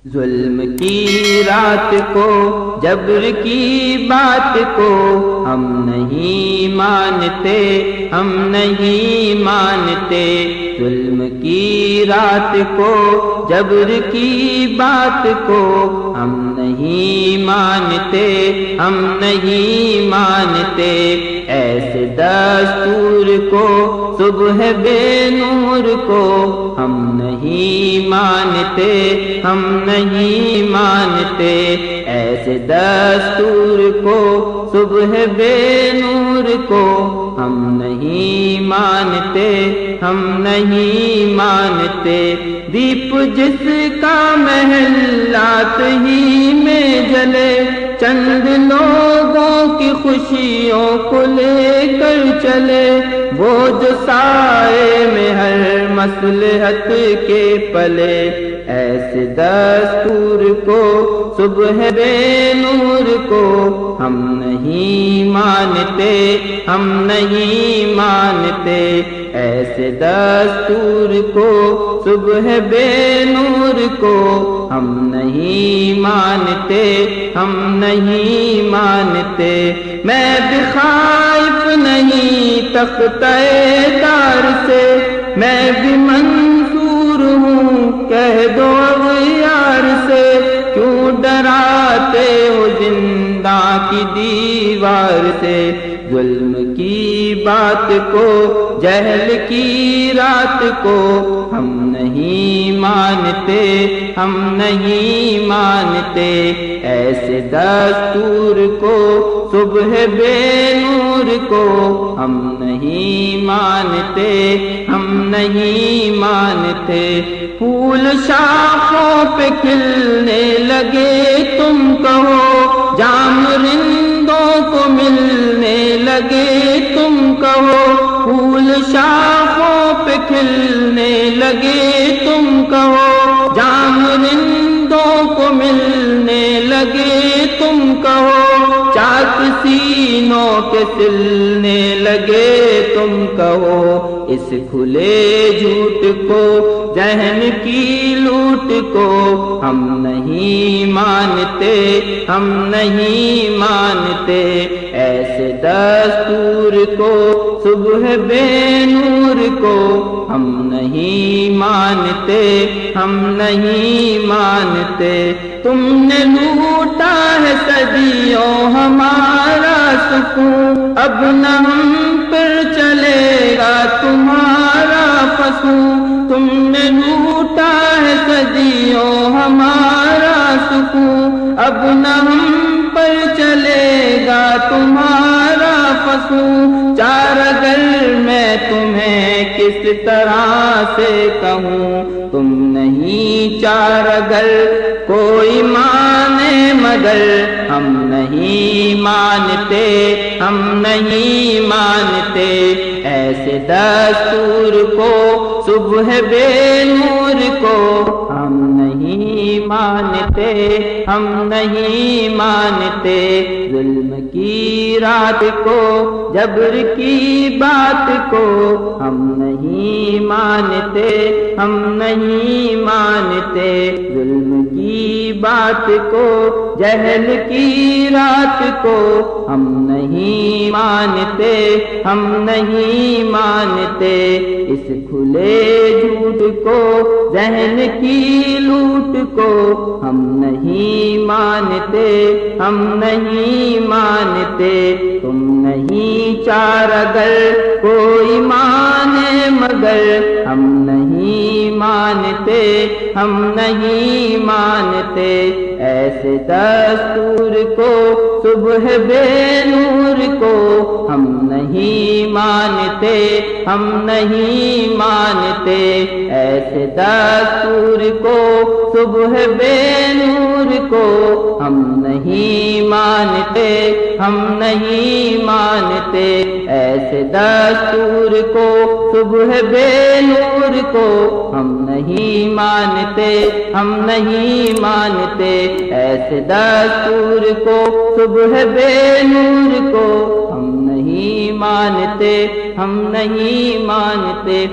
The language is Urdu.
ظلم کی رات کو، جبر کی بات کو ہم نہیں مانتے، ہم نہیں مانتے۔ ظلم کی رات کو، جبر کی بات کو ہم نہیں مانتے، ہم نہیں مانتے۔ ایسے دستور کو، صبح بے نور کو ہم نہیں مانتے، ہم نہیں مانتے۔ ایسے دستور کو، صبح بے نور کو ہم نہیں مانتے، ہم نہیں مانتے۔ دیپ جس کا محلات ہی میں جلے، چند لوگوں کی خوشیوں کو لے کر چلے، وہ جو سائے میں ہر مصلحت کے پلے۔ ایسے دستور کو، صبح بے نور کو ہم نہیں مانتے، ہم نہیں مانتے۔ ایسے دستور کو، صبح بے نور کو ہم نہیں مانتے، ہم نہیں مانتے۔ میں بھی خائف نہیں تختہ دار سے، میں بھی منصور ہوں کہہ دو اغیار سے۔ کیوں ڈراتے ہو زنداں کی دیوار سے؟ ظلم کی بات کو، جہل کی رات کو ہم نہیں مانتے، ہم نہیں مانتے۔ ایسے دستور کو، صبح بے نور کو ہم نہیں مانتے، ہم نہیں مانتے۔ پھول شاخوں پہ کھلنے لگے تم کہو، جام رندوں کو ملنے لگے تم کہو۔ پھول شاخوں پہ کھلنے لگے تم کہو، جام رندوں کو ملنے لگے تم کہو۔ چاک سینوں کے سلنے لگے تم کہو۔ اس کھلے جھوٹ کو، ذہن کی لوٹ کو ہم نہیں مانتے، ہم نہیں مانتے۔ ایسے دستور کو، صبح بے نور کو ہم نہیں مانتے، ہم نہیں مانتے۔ تم نے لوٹا ہے صدیوں ہمارا سکون، اب نہ ہم پر چلے گا تمہارا فسون۔ تم نے لوٹا ہے صدیوں ہمارا سکون، اب نہ ہم پر چلے گا تمہارا فسون۔ چار اگر میں تمہیں کس طرح سے کہوں، تم نہیں چار اگر کوئی مانے مگر ہم نہیں مانتے، ہم نہیں مانتے۔ ایسے دستور کو، صبح بے نور کو ہم نہیں مانتے، ہم نہیں مانتے۔ ظلم کی رات کو، جبر کی بات کو ہم نہیں مانتے، ہم نہیں مانتے۔ ظلم کی بات کو، جہل کی رات کو ہم نہیں مانتے، ہم نہیں مانتے۔ اس کھلے جھوٹ کو، ذہن کی لوٹ کو ہم نہیں مانتے، ہم نہیں مانتے۔ تم نہیں چار اگر کوئی مانے مگر ہم نہیں مانتے، ہم نہیں مانتے۔ ایسے دستور کو، صبح بے نور کو ہم نہیں مانتے، ہم نہیں مانتے۔ ایسے دستور کو، صبح بے نور کو ہم نہیں مانتے، ہم نہیں مانتے۔ ایسے دستور کو، صبح بے نور کو ہم نہیں مانتے، ہم نہیں مانتے۔ ایسے دستور کو، صبح بے نور کو ہم نہیں مانتے، ہم نہیں مانتے۔